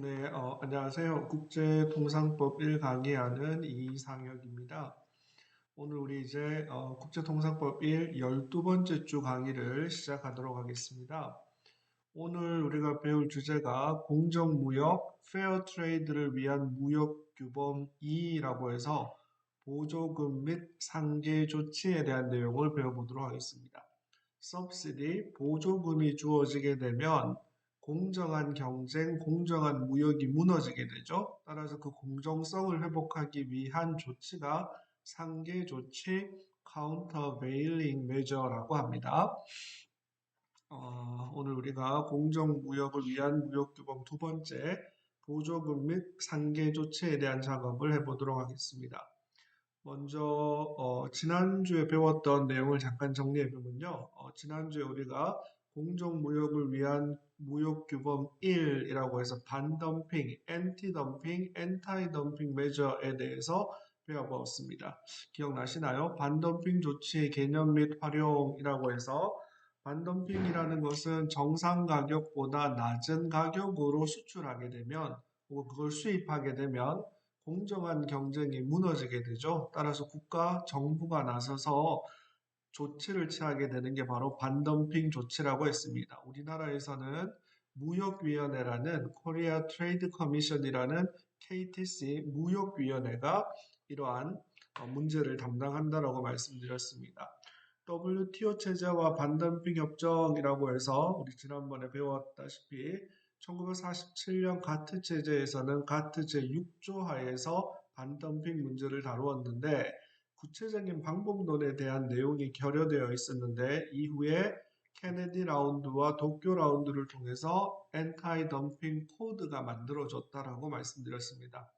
네, 안녕하세요. 국제통상법 1 강의하는 이상혁입니다. 오늘 우리 이제 국제통상법 1 12번째 주 강의를 시작하도록 하겠습니다. 오늘 우리가 배울 주제가 공정무역, 페어 트레이드를 위한 무역규범 2라고 해서 보조금 및 상계 조치에 대한 내용을 배워보도록 하겠습니다. subsidy, 보조금이 주어지게 되면 공정한 경쟁, 공정한 무역이 무너지게 되죠. 따라서 그 공정성을 회복하기 위한 조치가 상계 조치, countervailing measure라고 합니다. 오늘 우리가 공정무역을 위한 무역규범 두 번째, 보조금 및 상계 조치에 대한 작업을 해보도록 하겠습니다. 먼저 지난주에 배웠던 내용을 잠깐 정리해보면요. 지난주에 우리가 공정무역을 위한 무역규범 1이라고 해서 반덤핑, 엔티덤핑, 엔타이덤핑 메저에 대해서 배워보았습니다. 기억나시나요? 반덤핑 조치의 개념 및 활용이라고 해서 반덤핑이라는 것은 정상 가격보다 낮은 가격으로 수출하게 되면 혹은 그걸 수입하게 되면 공정한 경쟁이 무너지게 되죠. 따라서 국가, 정부가 나서서 조치를 취하게 되는 게 바로 반덤핑 조치라고 했습니다. 우리나라에서는 무역위원회라는 코리아 트레이드 커미션이라는 KTC 무역위원회가 이러한 문제를 담당한다라고 말씀드렸습니다. WTO 체제와 반덤핑 협정이라고 해서 우리 지난번에 배웠다시피 1947년 가트 체제에서는 가트 제6조 하에서 반덤핑 문제를 다루었는데 구체적인 방법론에 대한 내용이 결여되어 있었는데 이후에 케네디 라운드와 도쿄 라운드를 통해서 엔타이 덤핑 코드가 만들어졌다라고 말씀드렸습니다.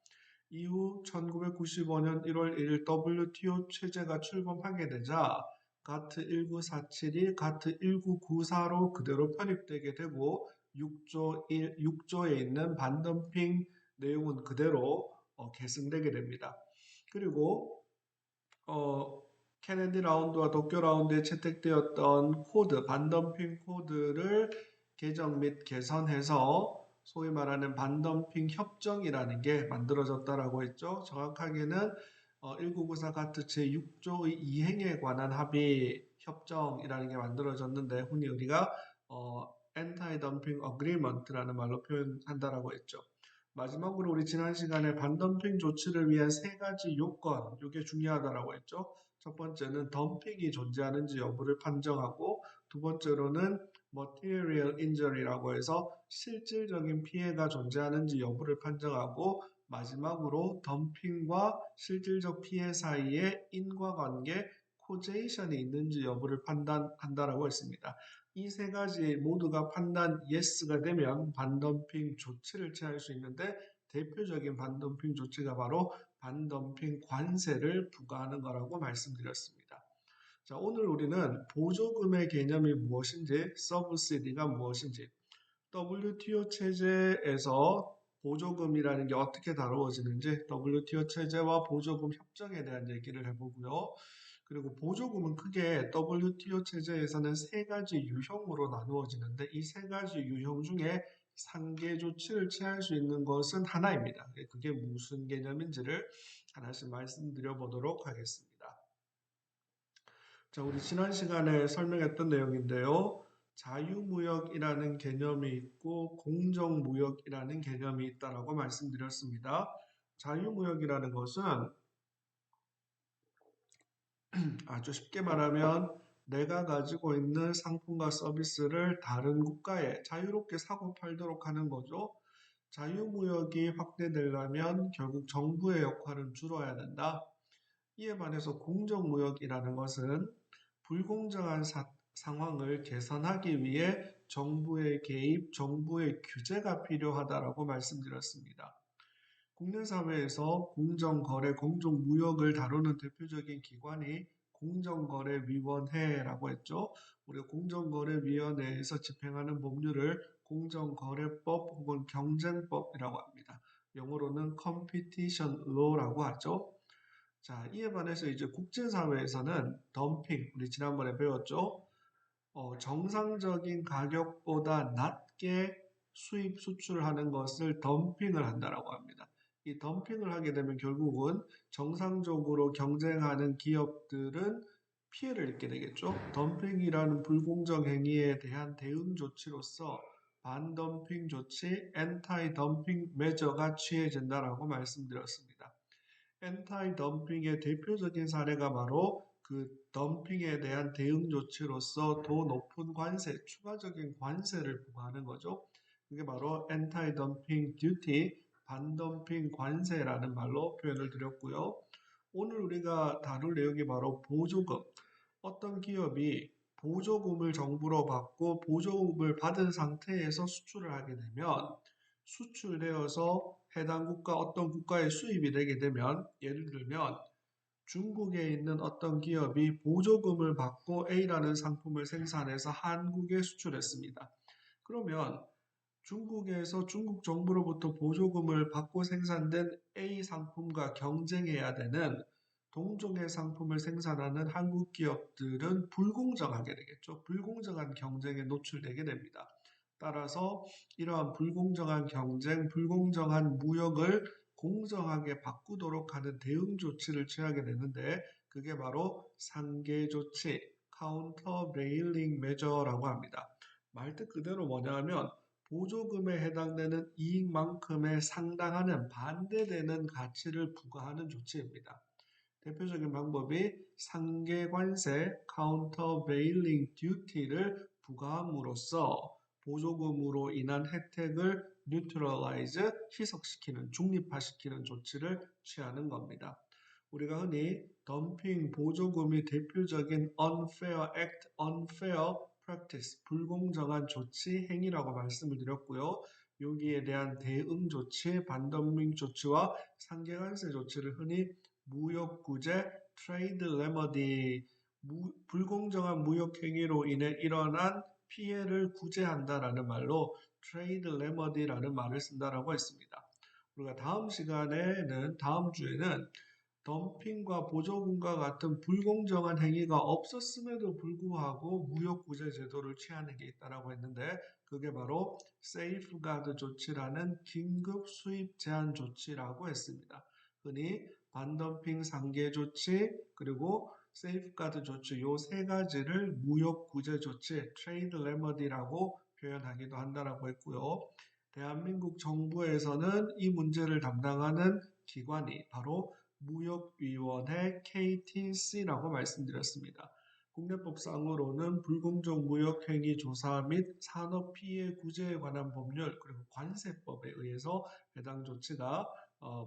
이후 1995년 1월 1일 WTO 체제가 출범하게 되자 가트 1947이 가트 1994로 그대로 편입되게 되고 6조에 있는 반덤핑 내용은 그대로 계승되게 됩니다. 그리고 케네디 라운드와 도쿄 라운드에 채택되었던 코드, 반덤핑 코드를 개정 및 개선해서 소위 말하는 반덤핑 협정이라는 게 만들어졌다라고 했죠. 정확하게는 1994 가트 제6조의 이행에 관한 합의 협정이라는 게 만들어졌는데 흔히 우리가 엔타이 덤핑 어그리먼트라는 말로 표현한다라고 했죠. 마지막으로 우리 지난 시간에 반덤핑 조치를 위한 세 가지 요건, 이게 중요하다라고 했죠. 첫 번째는 덤핑이 존재하는지 여부를 판정하고 두 번째로는 material injury라고 해서 실질적인 피해가 존재하는지 여부를 판정하고 마지막으로 덤핑과 실질적 피해 사이에 인과관계, 코제이션이 있는지 여부를 판단한다라고 했습니다. 이 세 가지 모두가 판단 yes가 되면 반덤핑 조치를 취할 수 있는데 대표적인 반덤핑 조치가 바로 반덤핑 관세를 부과하는 거라고 말씀드렸습니다. 자, 오늘 우리는 보조금의 개념이 무엇인지, 서브시디가 무엇인지, WTO 체제에서 보조금이라는 게 어떻게 다루어지는지, WTO 체제와 보조금 협정에 대한 얘기를 해보고요. 그리고 보조금은 크게 WTO 체제에서는 세 가지 유형으로 나누어지는데 이 세 가지 유형 중에 상계 조치를 취할 수 있는 것은 하나입니다. 그게 무슨 개념인지를 하나씩 말씀드려 보도록 하겠습니다. 자, 우리 지난 시간에 설명했던 내용인데요. 자유무역이라는 개념이 있고 공정무역이라는 개념이 있다라고 말씀드렸습니다. 자유무역이라는 것은 아주 쉽게 말하면 내가 가지고 있는 상품과 서비스를 다른 국가에 자유롭게 사고 팔도록 하는 거죠. 자유무역이 확대되려면 결국 정부의 역할은 줄어야 된다. 이에 반해서 공정무역이라는 것은 불공정한 상황을 개선하기 위해 정부의 개입, 정부의 규제가 필요하다라고 말씀드렸습니다. 국내 사회에서 공정거래, 공정무역을 다루는 대표적인 기관이 공정거래위원회라고 했죠. 우리가 공정거래위원회에서 집행하는 법률을 공정거래법 혹은 경쟁법이라고 합니다. 영어로는 competition law라고 하죠. 자, 이에 반해서 이제 국제사회에서는 덤핑, 우리 지난번에 배웠죠. 정상적인 가격보다 낮게 수입 수출하는 것을 덤핑을 한다라고 합니다. 이 덤핑을 하게 되면 결국은 정상적으로 경쟁하는 기업들은 피해를 입게 되겠죠. 덤핑이라는 불공정 행위에 대한 대응 조치로서 반덤핑 조치, 엔타이 덤핑 메저가 취해진다라고 말씀드렸습니다. 엔타이 덤핑의 대표적인 사례가 바로 그 덤핑에 대한 대응 조치로서 더 높은 관세, 추가적인 관세를 부과하는 거죠. 그게 바로 엔타이 덤핑 듀티, 반덤핑 관세라는 말로 표현을 드렸고요. 오늘 우리가 다룰 내용이 바로 보조금. 어떤 기업이 보조금을 정부로 받고 보조금을 받은 상태에서 수출을 하게 되면 수출되어서 해당 국가 어떤 국가에 수입이 되게 되면 예를 들면 중국에 있는 어떤 기업이 보조금을 받고 A라는 상품을 생산해서 한국에 수출했습니다. 그러면 중국에서 중국 정부로부터 보조금을 받고 생산된 A 상품과 경쟁해야 되는 동종의 상품을 생산하는 한국 기업들은 불공정하게 되겠죠. 불공정한 경쟁에 노출되게 됩니다. 따라서 이러한 불공정한 경쟁, 불공정한 무역을 공정하게 바꾸도록 하는 대응 조치를 취하게 되는데 그게 바로 상계 조치, 카운터 베일링 메저라고 합니다. 말뜻 그대로 뭐냐면 보조금에 해당되는 이익만큼의 상당하는 반대되는 가치를 부과하는 조치입니다. 대표적인 방법이 상계관세 (countervailing duty)를 부과함으로써 보조금으로 인한 혜택을 neutralize 희석시키는 중립화시키는 조치를 취하는 겁니다. 우리가 흔히 덤핑 보조금이 대표적인 unfair act, unfair practice, 불공정한 조치 행위라고 말씀을 드렸고요. 여기에 대한 대응 조치, 반덤핑 조치와 상계관세 조치를 흔히 무역구제, 트레이드 레머디, 불공정한 무역 행위로 인해 일어난 피해를 구제한다라는 말로 트레이드 레머디라는 말을 쓴다라고 했습니다. 우리가 다음 주에는 덤핑과 보조금과 같은 불공정한 행위가 없었음에도 불구하고 무역구제 제도를 취하는 게 있다라고 했는데 그게 바로 세이프가드 조치라는 긴급 수입 제한 조치라고 했습니다. 흔히 반덤핑 상계 조치 그리고 세이프가드 조치 요 세 가지를 무역구제 조치 트레이드 레머디라고 표현하기도 한다라고 했고요. 대한민국 정부에서는 이 문제를 담당하는 기관이 바로 무역위원회 KTC라고 말씀드렸습니다. 국내법상으로는 불공정 무역행위 조사 및 산업피해 구제에 관한 법률 그리고 관세법에 의해서 해당 조치가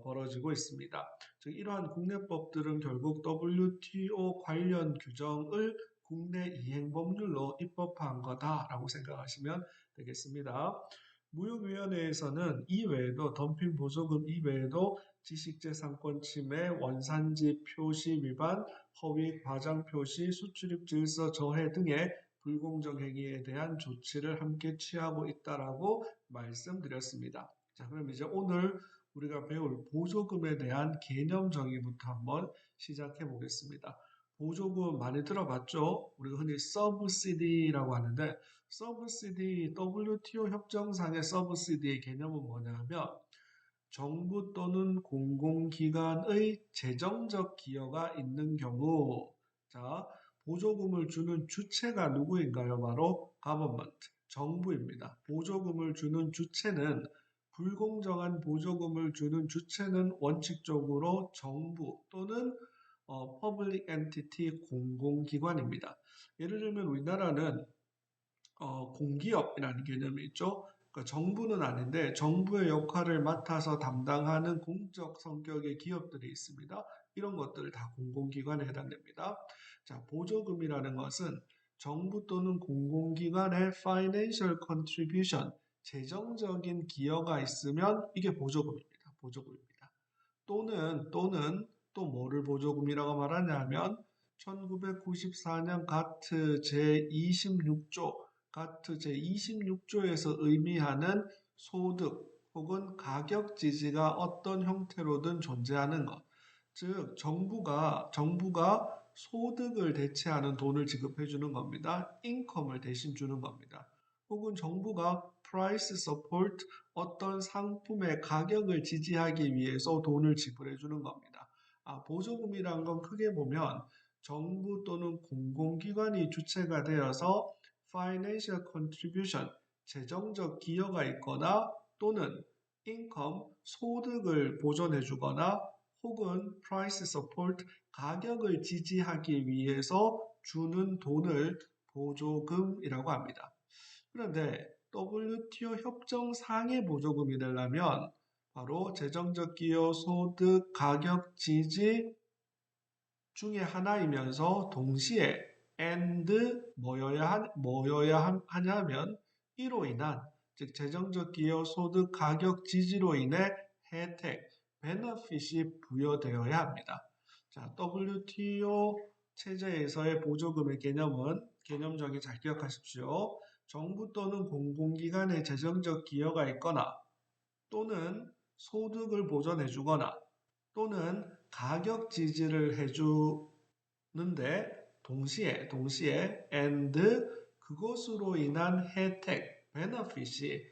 벌어지고 있습니다. 즉 이러한 국내법들은 결국 WTO 관련 규정을 국내 이행 법률로 입법한 거다라고 생각하시면 되겠습니다. 무역위원회에서는 이외에도 덤핑 보조금 이외에도 지식재산권 침해, 원산지 표시 위반, 허위 과장 표시, 수출입 질서 저해 등의 불공정 행위에 대한 조치를 함께 취하고 있다라고 말씀드렸습니다. 자, 그럼 이제 오늘 우리가 배울 보조금에 대한 개념 정의부터 한번 시작해 보겠습니다. 보조금 많이 들어봤죠? 우리가 흔히 서브시디라고 하는데 서브시디, WTO 협정상의 서브시디의 개념은 뭐냐면 정부 또는 공공기관의 재정적 기여가 있는 경우 자, 보조금을 주는 주체가 누구인가요? 바로 government, 정부입니다. 보조금을 주는 주체는 불공정한 보조금을 주는 주체는 원칙적으로 정부 또는 public entity 공공기관입니다. 예를 들면 우리나라는 공기업이라는 개념이 있죠. 그러니까 정부는 아닌데 정부의 역할을 맡아서 담당하는 공적 성격의 기업들이 있습니다. 이런 것들을 다 공공기관에 해당됩니다. 자, 보조금이라는 것은 정부 또는 공공기관의 financial contribution, 재정적인 기여가 있으면 이게 보조금입니다. 보조금입니다. 또는 또 뭐를 보조금이라고 말하냐면 1994년 가트 제26조 가트 제26조에서 의미하는 소득 혹은 가격 지지가 어떤 형태로든 존재하는 것. 즉 정부가 소득을 대체하는 돈을 지급해 주는 겁니다. 인컴을 대신 주는 겁니다. 혹은 정부가 price support, 어떤 상품의 가격을 지지하기 위해서 돈을 지불해 주는 겁니다. 보조금이란 건 크게 보면 정부 또는 공공기관이 주체가 되어서 financial contribution, 재정적 기여가 있거나 또는 income, 소득을 보존해 주거나 혹은 price support, 가격을 지지하기 위해서 주는 돈을 보조금이라고 합니다. 그런데 WTO 협정상의 보조금이 되려면 바로 재정적 기여, 소득, 가격 지지 중에 하나이면서 동시에 and 뭐여야 하냐면 이로 인한 즉 재정적 기여, 소득, 가격 지지로 인해 혜택, benefit이 부여되어야 합니다. 자, WTO 체제에서의 보조금의 개념 정의 잘 기억하십시오. 정부 또는 공공기관의 재정적 기여가 있거나 또는 소득을 보전해 주거나 또는 가격 지지를 해주는데 동시에 and 그것으로 인한 혜택, benefit이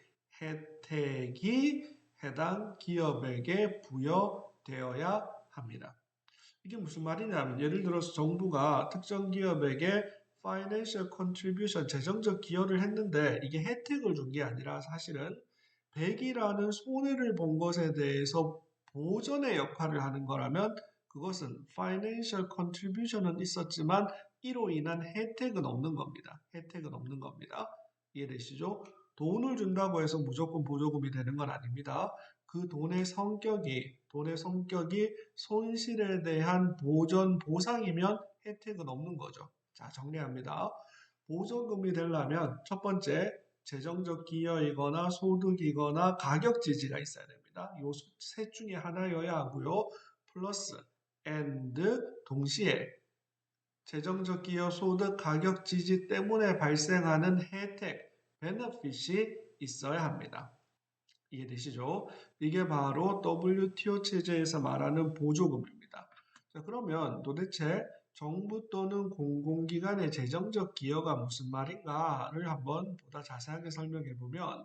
혜택이 해당 기업에게 부여되어야 합니다. 이게 무슨 말이냐면 예를 들어서 정부가 특정 기업에게 financial contribution, 재정적 기여를 했는데 이게 혜택을 준 게 아니라 사실은 100이라는 손해를 본 것에 대해서 보전의 역할을 하는 거라면 그것은 financial contribution은 있었지만 이로 인한 혜택은 없는 겁니다. 혜택은 없는 겁니다. 이해되시죠? 돈을 준다고 해서 무조건 보조금이 되는 건 아닙니다. 그 돈의 성격이 손실에 대한 보전 보상이면 혜택은 없는 거죠. 자, 정리합니다. 보조금이 되려면 첫 번째 재정적 기여이거나 소득이거나 가격 지지가 있어야 됩니다. 이 셋 중에 하나여야 하고요. 플러스 and 동시에 재정적 기여, 소득, 가격 지지 때문에 발생하는 혜택, benefit이 있어야 합니다. 이해되시죠? 이게 바로 WTO 체제에서 말하는 보조금입니다. 자, 그러면 도대체 정부 또는 공공기관의 재정적 기여가 무슨 말인가를 한번 보다 자세하게 설명해 보면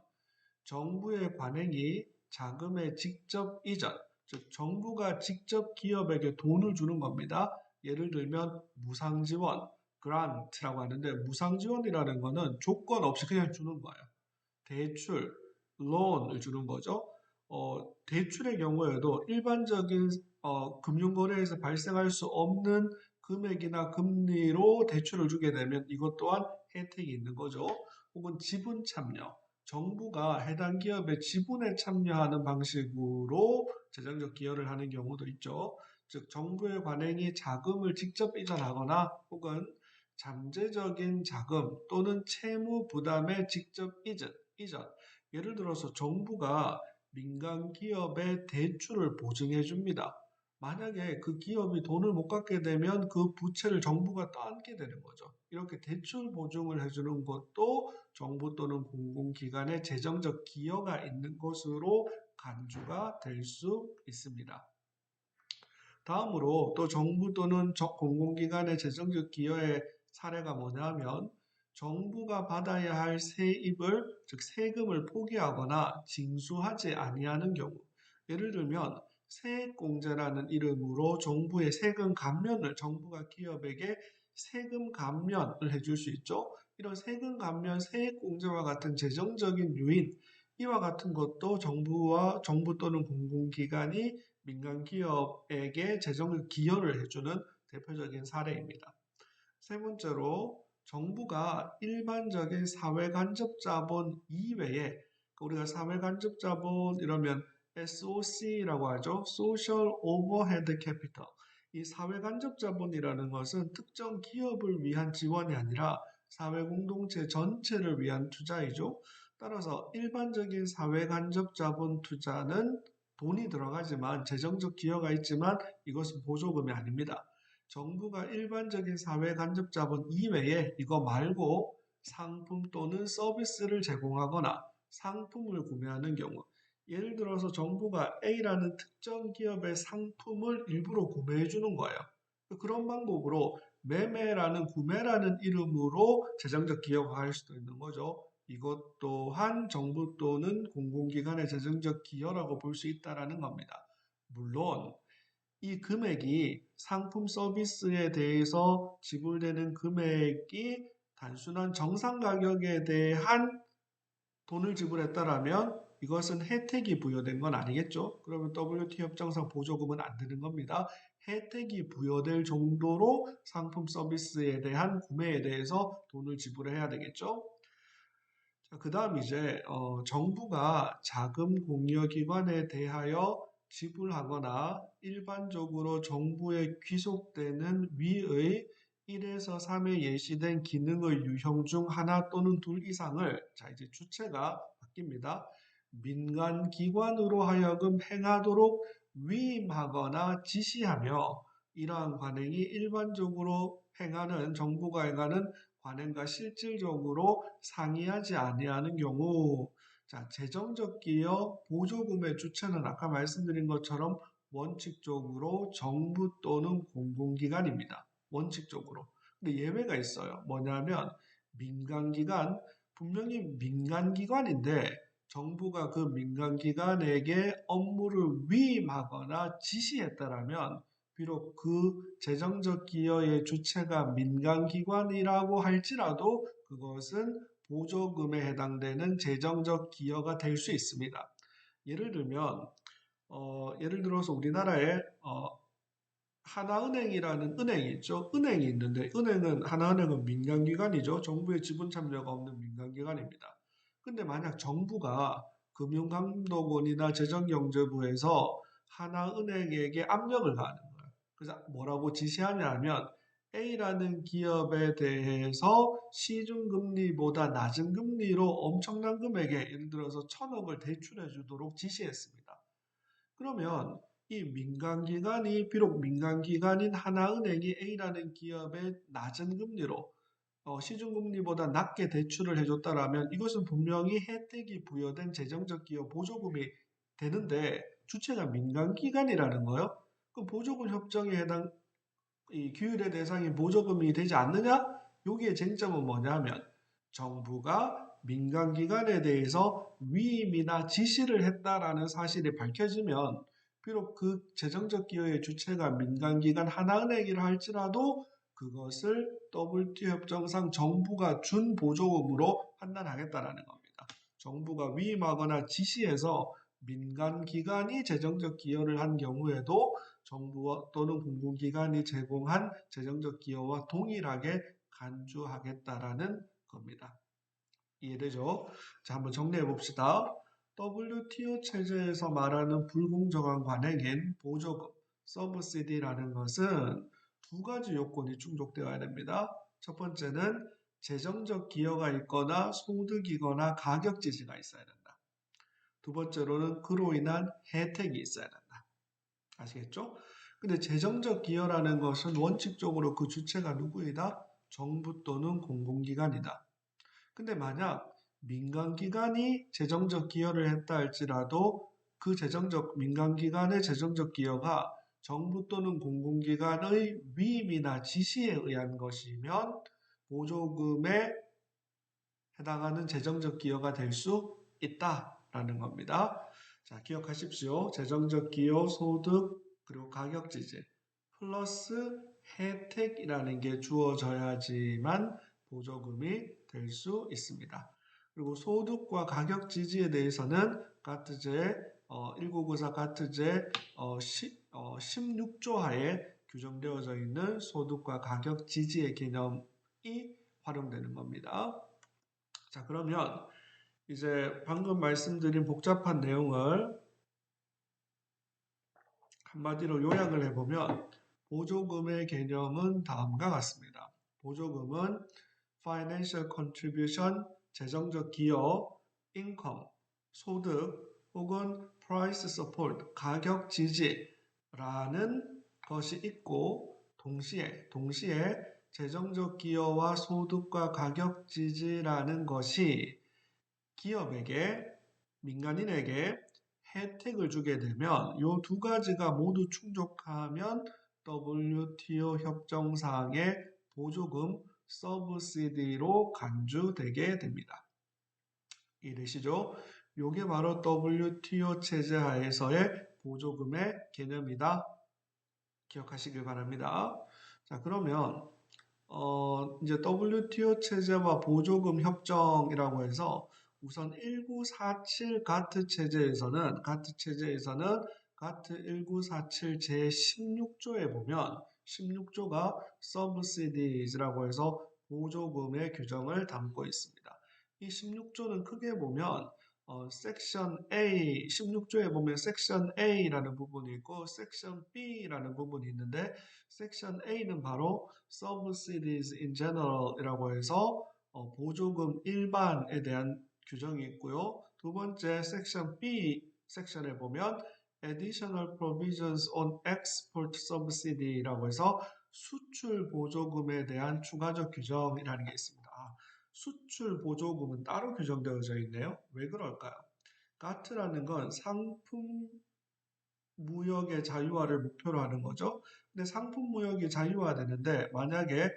정부의 관행이 자금의 직접 이전, 즉 정부가 직접 기업에게 돈을 주는 겁니다. 예를 들면 무상지원, 그란트라고 하는데 무상지원이라는 거는 조건 없이 그냥 주는 거예요. 대출, loan을 주는 거죠. 대출의 경우에도 일반적인 금융거래에서 발생할 수 없는 금액이나 금리로 대출을 주게 되면 이것 또한 혜택이 있는 거죠. 혹은 지분 참여, 정부가 해당 기업의 지분에 참여하는 방식으로 재정적 기여를 하는 경우도 있죠. 즉 정부의 관행이 자금을 직접 이전하거나 혹은 잠재적인 자금 또는 채무 부담의 직접 이전. 예를 들어서 정부가 민간 기업에 대출을 보증해 줍니다. 만약에 그 기업이 돈을 못 갚게 되면 그 부채를 정부가 떠안게 되는 거죠. 이렇게 대출 보증을 해주는 것도 정부 또는 공공기관의 재정적 기여가 있는 것으로 간주가 될 수 있습니다. 다음으로 또 정부 또는 공공기관의 재정적 기여의 사례가 뭐냐면 정부가 받아야 할 세입을 즉 세금을 포기하거나 징수하지 아니하는 경우 예를 들면 세액공제라는 이름으로 정부의 세금 감면을 정부가 기업에게 세금 감면을 해줄 수 있죠. 이런 세금 감면, 세액공제와 같은 재정적인 유인 이와 같은 것도 정부 또는 공공기관이 민간 기업에게 재정을 기여를 해주는 대표적인 사례입니다. 세 번째로 정부가 일반적인 사회간접자본 이외에 우리가 사회간접자본 이러면 SOC라고 하죠. Social Overhead Capital. 이 사회간접자본이라는 것은 특정 기업을 위한 지원이 아니라 사회공동체 전체를 위한 투자이죠. 따라서 일반적인 사회간접자본 투자는 돈이 들어가지만 재정적 기여가 있지만 이것은 보조금이 아닙니다. 정부가 일반적인 사회 간접 자본 이외에 이거 말고 상품 또는 서비스를 제공하거나 상품을 구매하는 경우 예를 들어서 정부가 A라는 특정 기업의 상품을 일부러 구매해 주는 거예요. 그런 방법으로 매매라는 구매라는 이름으로 재정적 기여가 할 수도 있는 거죠. 이것 또한 정부 또는 공공기관의 재정적 기여라고 볼 수 있다는 겁니다. 물론 이 금액이 상품 서비스에 대해서 지불되는 금액이 단순한 정상 가격에 대한 돈을 지불했다라면 이것은 혜택이 부여된 건 아니겠죠? 그러면 WTO 협정상 보조금은 안 되는 겁니다. 혜택이 부여될 정도로 상품 서비스에 대한 구매에 대해서 돈을 지불해야 되겠죠? 그 다음 이제 정부가 자금 공여 기관에 대하여 지불하거나 일반적으로 정부에 귀속되는 위의 1에서 3에 예시된 기능의 유형 중 하나 또는 둘 이상을 자 이제 주체가 바뀝니다. 민간 기관으로 하여금 행하도록 위임하거나 지시하며 이러한 관행이 일반적으로 행하는 정부가 행하는 관행과 실질적으로 상이하지 아니하는 경우 자 재정적 기여 보조금의 주체는 아까 말씀드린 것처럼 원칙적으로 정부 또는 공공기관입니다. 원칙적으로. 근데 예외가 있어요. 뭐냐면 민간기관 분명히 민간기관인데 정부가 그 민간기관에게 업무를 위임하거나 지시했다라면 비록 그 재정적 기여의 주체가 민간기관이라고 할지라도 그것은 보조금에 해당되는 재정적 기여가 될 수 있습니다. 예를 들면 예를 들어서 우리나라에 하나은행이라는 은행이 있죠. 은행이 있는데 하나은행은 민간기관이죠. 정부의 지분 참여가 없는 민간기관입니다. 근데 만약 정부가 금융감독원이나 재정경제부에서 하나은행에게 압력을 가하는 거예요. 그래서 뭐라고 지시하냐 하면 A라는 기업에 대해서 시중금리보다 낮은 금리로 엄청난 금액의 예를 들어서 1,000억을 대출해 주도록 지시했습니다. 그러면 이 민간기관이 비록 민간기관인 하나은행이 A라는 기업에 낮은 금리로 시중금리보다 낮게 대출을 해줬다라면 이것은 분명히 혜택이 부여된 재정적 기여 보조금이 되는데 주체가 민간기관이라는 거예요. 그럼 보조금 협정에 해당 이 규율의 대상이 보조금이 되지 않느냐? 여기에 쟁점은 뭐냐면 정부가 민간기관에 대해서 위임이나 지시를 했다라는 사실이 밝혀지면 비록 그 재정적 기여의 주체가 민간기관 하나은행이라 할지라도 그것을 WTO 협정상 정부가 준 보조금으로 판단하겠다라는 겁니다. 정부가 위임하거나 지시해서 민간기관이 재정적 기여를 한 경우에도 정부 또는 공공기관이 제공한 재정적 기여와 동일하게 간주하겠다라는 겁니다. 이해되죠? 자, 한번 정리해 봅시다. WTO 체제에서 말하는 불공정한 관행인 보조금, 서브시디라는 것은 두 가지 요건이 충족되어야 됩니다. 첫 번째는 재정적 기여가 있거나 소득이거나 가격 지지가 있어야 된다. 두 번째로는 그로 인한 혜택이 있어야 된다. 아시겠죠? 근데 재정적 기여라는 것은 원칙적으로 그 주체가 누구이다? 정부 또는 공공기관이다. 근데 만약 민간기관이 재정적 기여를 했다 할지라도 그 민간기관의 재정적 기여가 정부 또는 공공기관의 위임이나 지시에 의한 것이면 보조금에 해당하는 재정적 기여가 될 수 있다라는 겁니다. 자, 기억하십시오. 재정적 기여, 소득, 그리고 가격 지지 플러스 혜택이라는 게 주어져야지만 보조금이 될 수 있습니다. 그리고 소득과 가격 지지에 대해서는 가트제 1994 가트제 16조 하에 규정되어져 있는 소득과 가격 지지의 개념이 활용되는 겁니다. 자, 그러면 이제 방금 말씀드린 복잡한 내용을 한마디로 요약을 해보면 보조금의 개념은 다음과 같습니다. 보조금은 financial contribution, 재정적 기여, income, 소득 혹은 price support, 가격 지지라는 것이 있고 동시에 재정적 기여와 소득과 가격 지지라는 것이 기업에게 민간인에게 혜택을 주게 되면 이 두 가지가 모두 충족하면 WTO 협정상의 보조금 서브시디로 간주되게 됩니다. 이해되시죠? 요게 바로 WTO 체제 하에서의 보조금의 개념이다. 기억하시길 바랍니다. 자, 그러면 이제 WTO 체제와 보조금 협정이라고 해서 우선 1947 가트 체제에서는 가트 1947 제16조에 보면 16조가 subsidies라고 해서 보조금의 규정을 담고 있습니다. 이 16조는 크게 보면 섹션 A, 16조에 보면 섹션 A라는 부분이 있고 섹션 B라는 부분이 있는데 섹션 A는 바로 subsidies in general이라고 해서 보조금 일반에 대한 규정이 있고요. 두 번째 섹션 B 섹션에 보면 additional provisions on export subsidy라고 해서 수출 보조금에 대한 추가적 규정이라는 게 있습니다. 수출 보조금은 따로 규정되어져 있네요. 왜 그럴까요? 가트라는 건 상품 무역의 자유화를 목표로 하는 거죠. 근데 상품 무역이 자유화되는데 만약에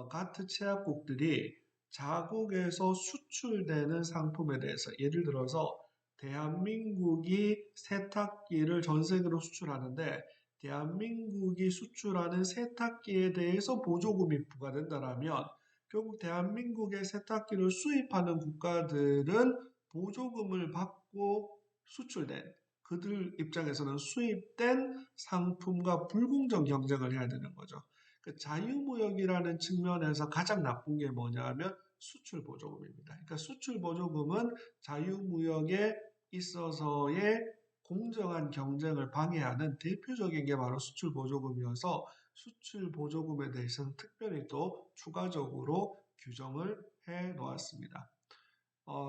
가트 체약국들이 자국에서 수출되는 상품에 대해서 예를 들어서 대한민국이 세탁기를 전 세계로 수출하는데 대한민국이 수출하는 세탁기에 대해서 보조금이 부과된다면 결국 대한민국의 세탁기를 수입하는 국가들은 보조금을 받고 수출된 그들 입장에서는 수입된 상품과 불공정 경쟁을 해야 되는 거죠. 그 자유무역이라는 측면에서 가장 나쁜 게 뭐냐 하면 수출 보조금입니다. 그러니까 수출 보조금은 자유무역에 있어서의 공정한 경쟁을 방해하는 대표적인 게 바로 수출 보조금이어서 수출 보조금에 대해서는 특별히 또 추가적으로 규정을 해 놓았습니다.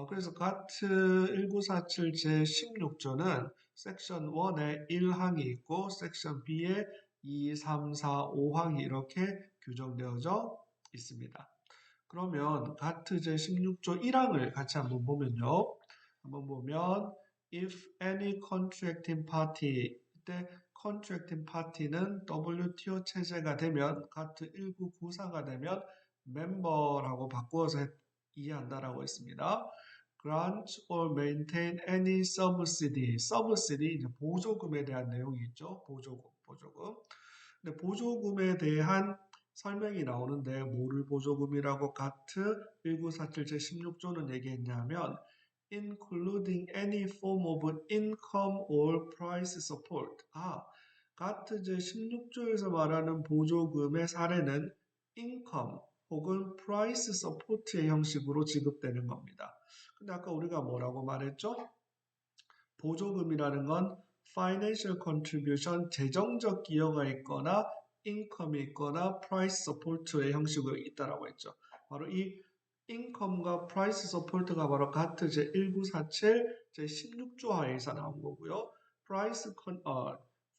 그래서 가트 1947 제16조는 섹션 1에 1항이 있고 섹션 B에 2, 3, 4, 5항이 이렇게 규정되어져 있습니다. 그러면 가트 제16조 1항을 같이 한번 보면요. 한번 보면 if any contracting party 이때 contracting party는 WTO 체제가 되면 가트 1994가 되면 멤버라고 바꾸어서 이해한다라고 했습니다. grant or maintain any subsidy. subsidy 이제 보조금에 대한 내용이 있죠. 보조금. 근데 보조금에 대한 설명이 나오는데 뭐를 보조금이라고 가트 1947 제16조는 얘기했냐면 including any form of income or price support. 가트 제16조에서 말하는 보조금의 사례는 income 혹은 price support의 형식으로 지급되는 겁니다. 근데 아까 우리가 뭐라고 말했죠? 보조금이라는 건 financial contribution, 재정적 기여가 있거나 income이 있거나 price support의 형식으로 있다라고 했죠. 바로 이 income과 price support가 바로 가트 제1947, 제16조 하에서 나온 거고요.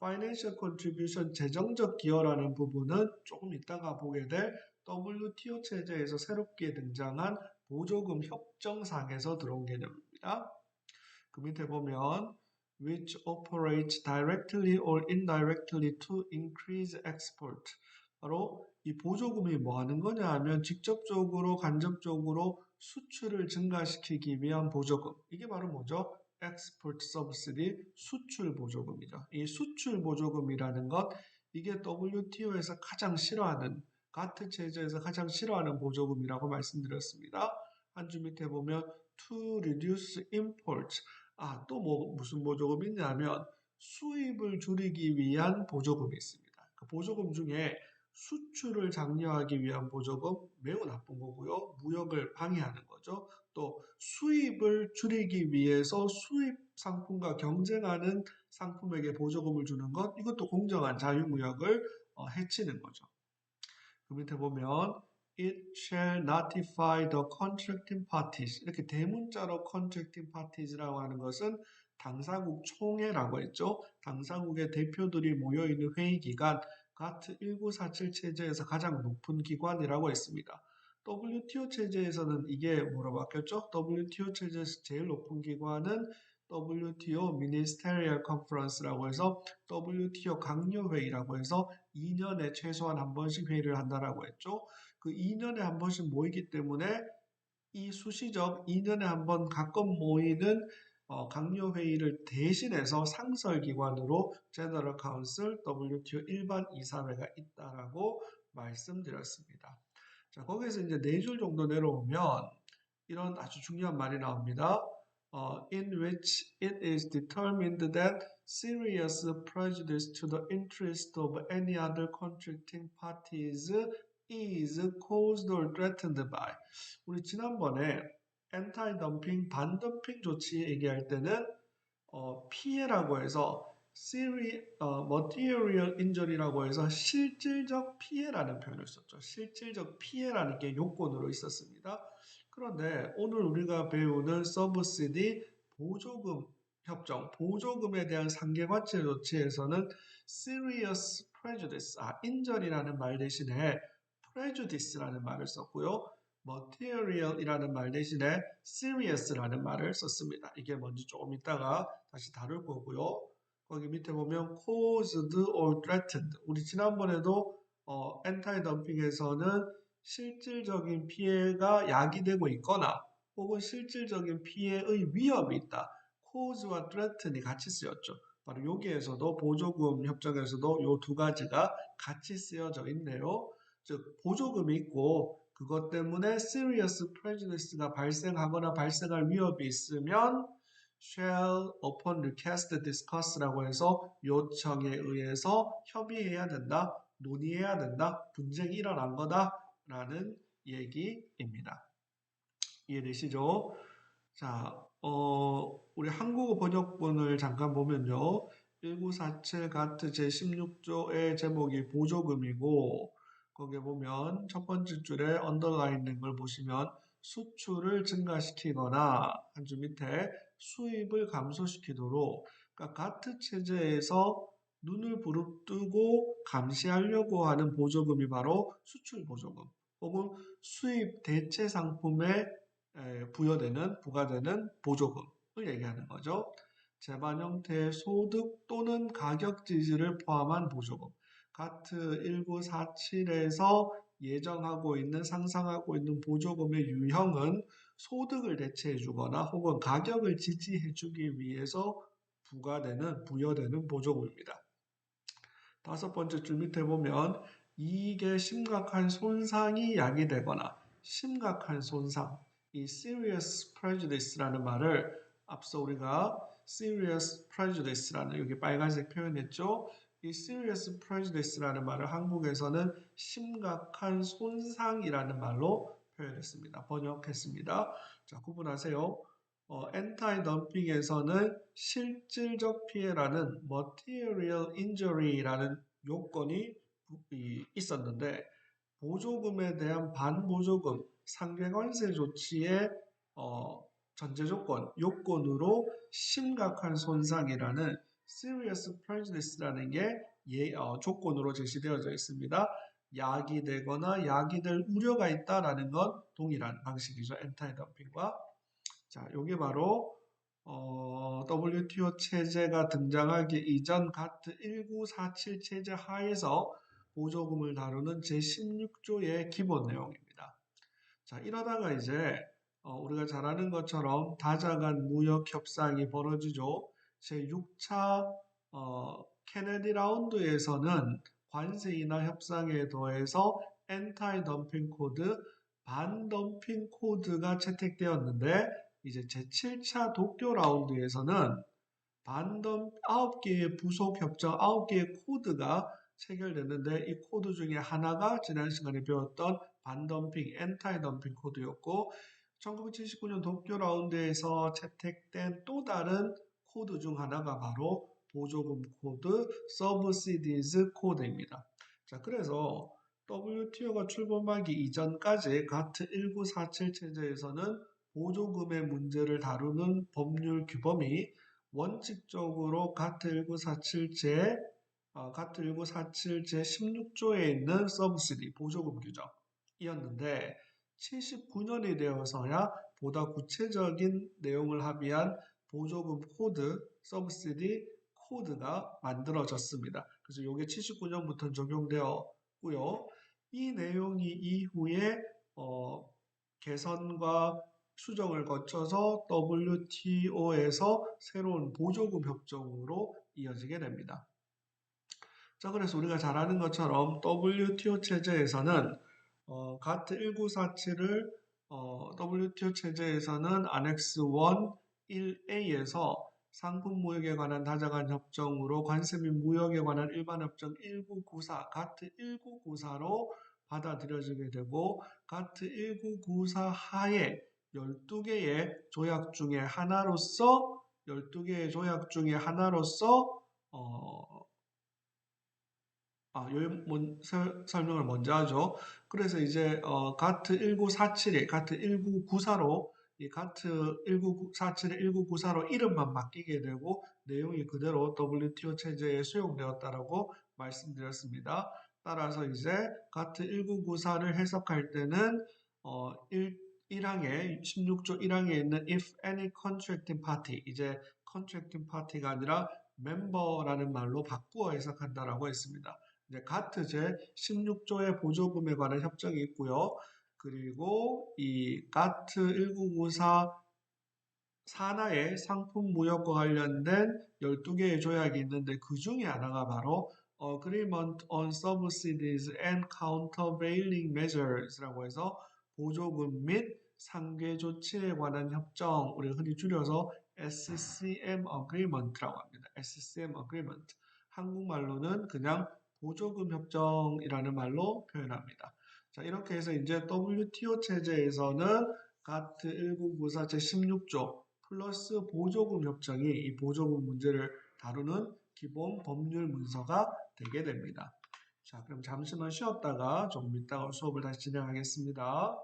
financial contribution, 재정적 기여라는 부분은 조금 이따가 보게 될 WTO 체제에서 새롭게 등장한 보조금 협정상에서 들어온 개념입니다. 그 밑에 보면 which operates directly or indirectly to increase export. 바로 이 보조금이 뭐 하는 거냐 하면 직접적으로 간접적으로 수출을 증가시키기 위한 보조금. 이게 바로 뭐죠? export subsidy, 수출 보조금이죠. 이 수출 보조금이라는 것 이게 WTO에서 가장 싫어하는 가트 체제에서 가장 싫어하는 보조금이라고 말씀드렸습니다. 한 줄 밑에 보면 to reduce imports. 또 무슨 보조금이 있냐면 수입을 줄이기 위한 보조금이 있습니다. 그 보조금 중에 수출을 장려하기 위한 보조금 매우 나쁜 거고요. 무역을 방해하는 거죠. 또 수입을 줄이기 위해서 수입 상품과 경쟁하는 상품에게 보조금을 주는 것 이것도 공정한 자유무역을 해치는 거죠. 그 밑에 보면 It shall notify the contracting parties. 이렇게 대문자로 contracting parties라고 하는 것은 당사국 총회라고 했죠. 당사국의 대표들이 모여있는 회의기관 가트 1947 체제에서 가장 높은 기관이라고 했습니다. WTO 체제에서는 이게 뭐라고 바뀌었죠? WTO 체제에서 제일 높은 기관은 WTO Ministerial Conference라고 해서 WTO 강요회의라고 해서 2년에 최소한 한 번씩 회의를 한다라고 했죠. 그 2년에 한 번씩 모이기 때문에 이 수시적 2년에 한 번 가끔 모이는 강요회의를 대신해서 상설기관으로 General Council WTO 일반 이사회가 있다라고 말씀드렸습니다. 자, 거기서 이제 4줄 정도 내려오면 이런 아주 중요한 말이 나옵니다. In which it is determined that serious prejudice to the interest of any other contracting parties is caused or threatened by. 우리 지난번에 엔타이 덤핑, 반덤핑 조치 얘기할 때는 피해라고 해서 material injury라고 해서 실질적 피해라는 표현을 썼죠. 실질적 피해라는 게 요건으로 있었습니다. 그런데 오늘 우리가 배우는 서브시디 보조금 협정, 보조금에 대한 상계과체 조치에서는 serious prejudice, injury라는 말 대신에 prejudice라는 말을 썼고요. material이라는 말 대신에 seriously 말을 썼습니다. 이게 뭔지 조금 이따가 다시 다룰 거고요. 거기 밑에 보면 caused or threatened. 우리 지난번에도 anti-dumping에서는 실질적인 피해가 야기되고 있거나 혹은 실질적인 피해의 위협이 있다. cause와 threaten이 같이 쓰였죠. 바로 여기에서도 보조금 협정에서도 이 두 가지가 같이 쓰여져 있네요. 즉 보조금이 있고 그것 때문에 serious prejudice가 발생하거나 발생할 위협이 있으면 shall upon request discuss라고 해서 요청에 의해서 협의해야 된다, 논의해야 된다, 분쟁이 일어난 거다라는 얘기입니다. 이해되시죠? 자, 우리 한국어 번역본을 잠깐 보면요. 1947 가트 제16조의 제목이 보조금이고 거기에 보면 첫 번째 줄에 언더라인 된 걸 보시면 수출을 증가시키거나 한 줄 밑에 수입을 감소시키도록 그러니까 가트 체제에서 눈을 부릅뜨고 감시하려고 하는 보조금이 바로 수출 보조금 혹은 수입 대체 상품에 부과되는 보조금을 얘기하는 거죠. 재반 형태의 소득 또는 가격 지지를 포함한 보조금. 가트 1947에서 예정하고 있는 상상하고 있는 보조금의 유형은 소득을 대체해 주거나 혹은 가격을 지지해 주기 위해서 부여되는 보조금입니다. 다섯 번째 줄 밑에 보면 이익에 심각한 손상이 야기되거나 심각한 손상, 이 serious prejudice라는 말을 앞서 우리가 serious prejudice라는 여기 빨간색 표현했죠. 이 serious prejudice라는 말을 한국에서는 심각한 손상이라는 말로 표현했습니다. 번역했습니다. 자, 구분하세요. 엔타이 덤핑에서는 실질적 피해라는 material injury라는 요건이 있었는데 보조금에 대한 반보조금 상계관세 조치의 전제 요건으로 심각한 손상이라는 serious prejudice라는 게 조건으로 제시되어져 있습니다. 야기되거나 야기될 우려가 있다라는 건 동일한 방식이죠. 엔타이 덤핑과 자, 요게 바로 WTO 체제가 등장하기 이전 가트 1947 체제 하에서 보조금을 다루는 제16조의 기본 내용입니다. 자, 이러다가 이제 우리가 잘 아는 것처럼 다자간 무역 협상이 벌어지죠. 제6차 케네디 라운드에서는 관세 인하 협상에 더해서 엔타이 덤핑 코드, 반덤핑 코드가 채택되었는데 이제 제7차 도쿄 라운드에서는 반덤 9개의 부속 협정 9개의 코드가 체결됐는데 이 코드 중에 하나가 지난 시간에 배웠던 반덤핑, 엔타이 덤핑 코드였고 1979년 도쿄 라운드에서 채택된 또 다른 코드 중 하나가 바로 보조금 코드, 서브시디즈 코드입니다. 자, 그래서 WTO가 출범하기 이전까지 가트 1947 체제에서는 보조금의 문제를 다루는 법률 규범이 원칙적으로 가트 1947제 가트 1947제 16조에 있는 서브시디 보조금 규정이었는데 79년이 되어서야 보다 구체적인 내용을 합의한 보조금 코드, 서브시디 코드가 만들어졌습니다. 그래서 이게 79년부터 적용되었고요. 이 내용이 이후에 개선과 수정을 거쳐서 WTO에서 새로운 보조금 협정으로 이어지게 됩니다. 자, 그래서 우리가 잘 아는 것처럼 WTO 체제에서는 가트 1947을 WTO 체제에서는 안엑스 1 1A에서 상품 무역에 관한 다자간 협정으로 관세 및 무역에 관한 일반 협정 1994, 가트 1994로 받아들여지게 되고 가트 1994 하에 12개의 조약 중에 하나로서 12개의 조약 중에 하나로서 설명을 먼저 하죠. 그래서 이제 가트 1947에 가트 1994로 이 가트 1947에 1994로 이름만 바뀌게 되고 내용이 그대로 WTO 체제에 수용되었다라고 말씀드렸습니다. 따라서 이제 가트 1994를 해석할 때는 1항에 16조 1항에 있는 if any contracting party 이제 contracting party가 아니라 멤버라는 말로 바꾸어 해석한다라고 했습니다. 이제 가트 제 16조의 보조금에 관한 협정이 있고요. 그리고 이 가트 1994 산하의 상품 무역과 관련된 12개의 조약이 있는데 그 중에 하나가 바로 Agreement on Subsidies and Countervailing Measures라고 해서 보조금 및 상계 조치에 관한 협정, 우리가 흔히 줄여서 SCM Agreement라고 합니다. SCM Agreement. 한국말로는 그냥 보조금 협정이라는 말로 표현합니다. 자, 이렇게 해서 이제 WTO 체제에서는 가트 1994 제16조 플러스 보조금 협정이 이 보조금 문제를 다루는 기본 법률 문서가 되게 됩니다. 자, 그럼 잠시만 쉬었다가 조금 이따가 수업을 다시 진행하겠습니다.